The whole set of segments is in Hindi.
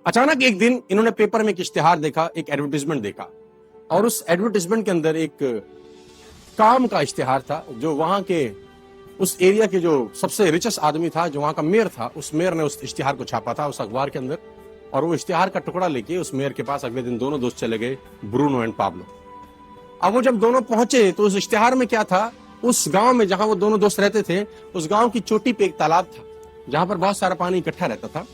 अचानक एक दिन इन्होंने पेपर में एक इश्तिहार देखा, एक एडवर्टाइजमेंट देखा, और उस एडवर्टाइजमेंट के अंदर एक काम का इश्तिहार था। जो वहां के उस एरिया के जो सबसे रिचेस्ट आदमी था, जो वहां का मेयर था, उस मेयर ने उस इश्तिहार को छापा था उस अखबार के अंदर। और वो इश्तिहार का टुकड़ा लेके उस मेयर के पास अगले दिन दोनों दोस्त चले गए, ब्रूनो एंड पाब्लो। अब वो जब दोनों पहुंचे तो उस इश्तिहार में क्या था, उस गांव में जहां वो दोनों दोस्त रहते थे, उस गांव की चोटी पे एक तालाब था जहां पर बहुत सारा पानी इकट्ठा रहता था।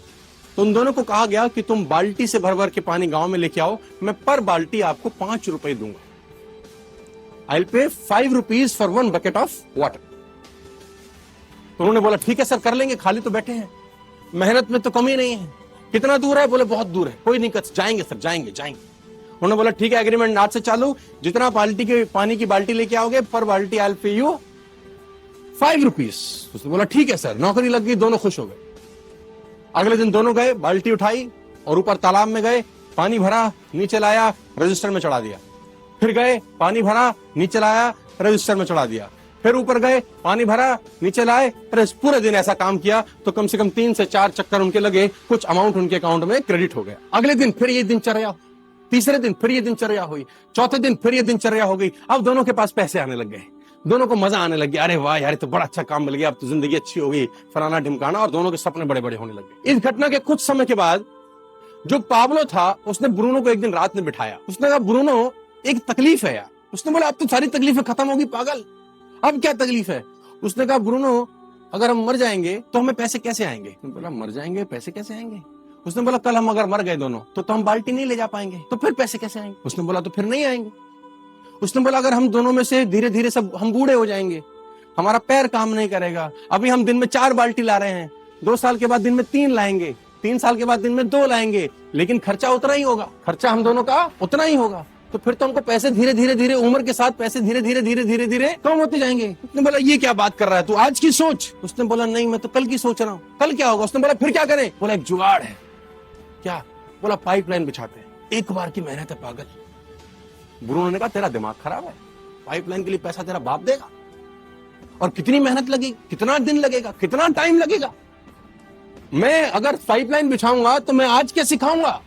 तो उन दोनों को कहा गया कि तुम बाल्टी से भर भर के पानी गांव में लेके आओ, मैं पर बाल्टी आपको 5 रुपए दूंगा। I will pay 5 rupees for 1 bucket of water. तो उन्होंने बोला ठीक है सर, कर लेंगे, खाली तो बैठे हैं, मेहनत में तो कमी नहीं है। कितना दूर है? बोले बहुत दूर है। कोई नहीं, जाएंगे सर, जाएंगे जाएंगे। उन्होंने बोला ठीक है, एग्रीमेंट आज से चालू, जितना बाल्टी के पानी की बाल्टी लेके आओगे पर बाल्टी I will pay you 5 rupees. उसने बोला ठीक है सर, नौकरी लग गई, दोनों खुश हो गए। अगले दिन दोनों गए, बाल्टी उठाई और ऊपर तालाब में गए, पानी भरा, नीचे लाया, रजिस्टर में चढ़ा दिया। फिर गए, पानी भरा, नीचे लाया, रजिस्टर में चढ़ा दिया। फिर ऊपर गए, पानी भरा, नीचे लाए। पूरे दिन ऐसा काम किया तो कम से कम 3 से 4 चक्कर उनके लगे, कुछ अमाउंट उनके अकाउंट में क्रेडिट हो गया। अगले दिन फिर ये दिनचर्या, तीसरे दिन फिर ये दिनचर्या हुई, चौथे दिन फिर ये दिनचर्या हो गई। अब दोनों के पास पैसे आने लग गए, दोनों को मजा आने लग गया। अरे वाह यार, तो बड़ा अच्छा काम मिल गया, अब तो जिंदगी अच्छी हो गई, फलाना ढिमकाना, और दोनों के सपने बड़े बड़े होने लग गए। इस घटना के कुछ समय के बाद जो पाब्लो था, उसने ब्रूनो को एक दिन रात में बिठाया। उसने कहा ब्रूनो, एक तकलीफ है यार। उसने बोला अब तो सारी तकलीफें खत्म होगी पागल, अब क्या तकलीफ है? उसने कहा ब्रूनो, अगर हम मर जाएंगे तो हमें पैसे कैसे आएंगे? उसने बोला मर जाएंगे, पैसे कैसे आएंगे? उसने बोला कल हम अगर मर गए दोनों तो हम बाल्टी नहीं ले जा पाएंगे, तो फिर पैसे कैसे आएंगे? उसने बोला तो फिर नहीं आएंगे। उसने बोला अगर हम दोनों में से धीरे धीरे सब हम बूढ़े हो जाएंगे, हमारा पैर काम नहीं करेगा, अभी हम दिन में 4 बाल्टी ला रहे हैं, 2 साल के बाद दिन में 3 लाएंगे, 3 साल के बाद दिन में 2 लाएंगे, लेकिन खर्चा उतना ही होगा, खर्चा हम दोनों का उतना ही होगा, तो फिर तो हमको पैसे धीरे धीरे धीरे उम्र के साथ पैसे धीरे धीरे धीरे धीरे धीरे कम होते जाएंगे। उसने बोला ये क्या बात कर रहा है तू, आज की सोच। उसने बोला नहीं, मैं तो कल की सोच रहा हूँ, कल क्या होगा? उसने बोला फिर क्या करें? बोला एक जुगाड़ है। क्या? बोला पाइपलाइन बिछाते हैं, एक बार की मेहनत है पागल। ब्रूनो ने कहा तेरा दिमाग खराब है, पाइपलाइन के लिए पैसा तेरा बाप देगा, और कितनी मेहनत लगेगी, कितना दिन लगेगा, कितना टाइम लगेगा? मैं अगर पाइपलाइन बिछाऊंगा तो मैं आज क्या सिखाऊंगा,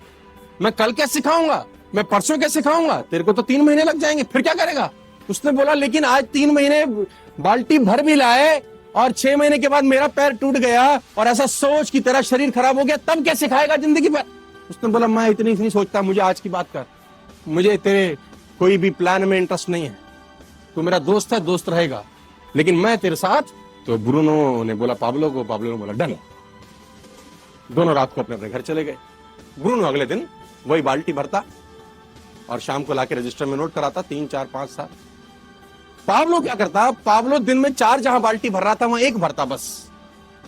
मैं कल क्या सिखाऊंगा, मैं परसों क्या सिखाऊंगा? तेरे को तो 3 महीने लग जाएंगे, फिर क्या करेगा? उसने बोला लेकिन आज 3 महीने बाल्टी भर भी लाए और 6 महीने के बाद मेरा पैर टूट गया और ऐसा सोच की तरह शरीर खराब हो गया, तब क्या सिखाएगा जिंदगी भर? उसने बोला मैं इतनी सोचता, मुझे आज की बात कर, मुझे तेरे कोई भी प्लान में इंटरेस्ट नहीं है, तू मेरा दोस्त है, दोस्त रहेगा, लेकिन मैं तेरे साथ। तो ब्रूनो ने बोला पाब्लो को, पाब्लो ने बोला डन। दोनों रात को अपने अपने घर चले गए। ब्रूनो अगले दिन वही बाल्टी भरता और शाम को लाके रजिस्टर में नोट कराता, 3, 4, 5 साल। पाब्लो क्या करता, पाब्लो दिन में 4 जहां बाल्टी भर रहा था वहां 1 भरता बस,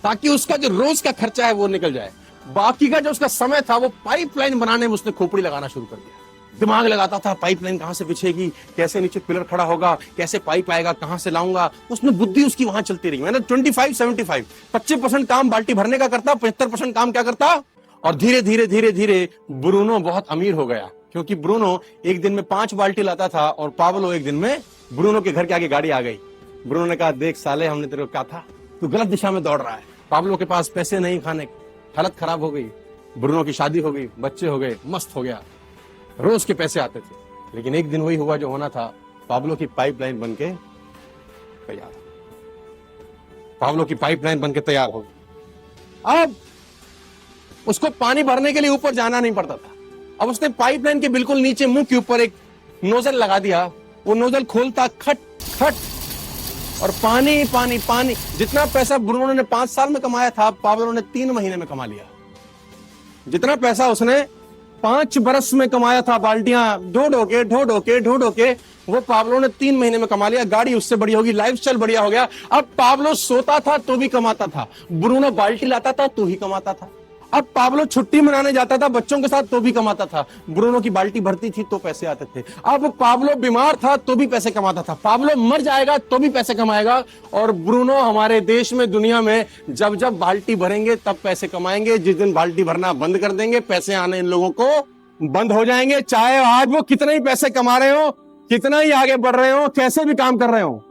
ताकि उसका जो रोज का खर्चा है वो निकल जाए। बाकी का जो उसका समय था वो पाइपलाइन बनाने में उसने खोपड़ी लगाना शुरू कर दिया। दिमाग लगाता था पाइपलाइन कहां से बिछेगी, कैसे नीचे पिलर खड़ा होगा, कैसे पाइप आएगा, कहां से लाऊंगा। उसने बुद्धि उसकी वहां चलती रही। मैंने 25-75 25% काम बाल्टी भरने का करता, 75% काम क्या करता। और धीरे धीरे धीरे धीरे ब्रूनो बहुत अमीर हो गया, क्योंकि ब्रूनो एक दिन में 5 बाल्टी लाता था और पाब्लो एक दिन में। ब्रूनो के घर के आगे गाड़ी आ गई। ब्रूनो ने कहा देख साले, हमने तेरे को कहा था, तू गलत दिशा में दौड़ रहा है। पाब्लो के पास पैसे नहीं खाने, हालत खराब हो गई। ब्रूनो की शादी हो गई, बच्चे हो गए, मस्त हो गया, रोज के पैसे आते थे। लेकिन एक दिन वही हुआ जो होना था, पाब्लो की पाइपलाइन बनके तैयार, पाब्लो की पाइपलाइन बनके तैयार हो गई। अब उसको पानी भरने के लिए ऊपर जाना नहीं पड़ता था। अब उसने पाइपलाइन के बिल्कुल नीचे मुंह के ऊपर एक नोजल लगा दिया। वो नोजल खोलता, खट खट, और पानी पानी पानी। जितना पैसा ब्रूनो ने 5 साल में कमाया था, पाब्लो ने 3 महीने में कमा लिया। जितना पैसा उसने 5 बरस में कमाया था, बाल्टियां ढो ढो के, वो पाब्लो ने 3 महीने में कमा लिया। गाड़ी उससे बढ़िया होगी, लाइफस्टाइल बढ़िया हो गया। अब पाब्लो सोता था तो भी कमाता था, ब्रूनो बाल्टी लाता था तो ही कमाता था। अब पाब्लो छुट्टी मनाने जाता था बच्चों के साथ तो भी कमाता था, ब्रूनो की बाल्टी भरती थी तो पैसे आते थे। अब पाब्लो बीमार था तो भी पैसे कमाता था, पाब्लो मर जाएगा तो भी पैसे कमाएगा। और ब्रूनो हमारे देश में, दुनिया में जब जब बाल्टी भरेंगे तब पैसे कमाएंगे। जिस दिन बाल्टी भरना बंद कर देंगे, पैसे आने इन लोगों को बंद हो जाएंगे। चाहे आज वो कितने ही पैसे कमा रहे हो, कितना ही आगे बढ़ रहे हो, कैसे भी काम कर रहे हो।